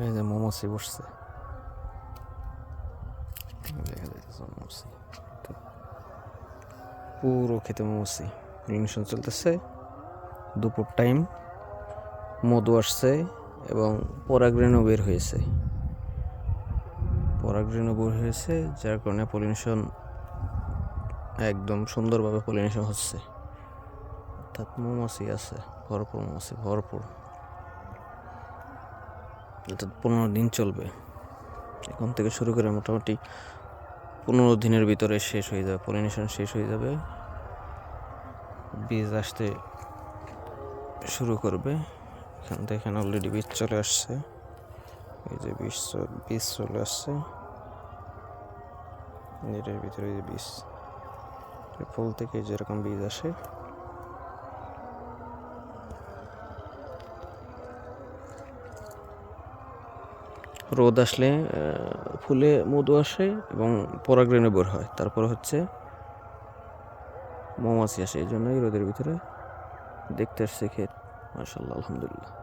এই যে মৌমাছি বসছে, দেখা যাইতেছে মৌমাছি পুরো খেতে মৌমাছি পলিনেশন চলতেছে। দুপুর টাইম, মধু আসছে এবং পরাগরেণু বের হয়েছে। যার কারণে পলিনেশন একদম সুন্দরভাবে পলিনেশন হচ্ছে, অর্থাৎ মৌমাছি আছে ভরপুর, মৌমাছি ভরপুর। এটা 15 দিন চলবে, এখন থেকে শুরু করে মোটামুটি 15 দিনের ভিতরে শেষ হয়ে যাবে, পলিনেশন শেষ হয়ে যাবে, বীজ আসতে শুরু করবে। এখানে অলরেডি বীজ চলে আসছে, এই যে বীজ চলে আসছে, এটার ভিতরে যে বীজ, ফুল থেকে যেরকম বীজ আসে রোদ আসলে ফুলে মধু আসে এবং পরাগরেণু বের হয়, তারপর হচ্ছে মৌমাছি আসে। এই জন্যই রোদের ভিতরে দেখতে আসছে ক্ষেত। মাশাআল্লাহ, আলহামদুলিল্লাহ।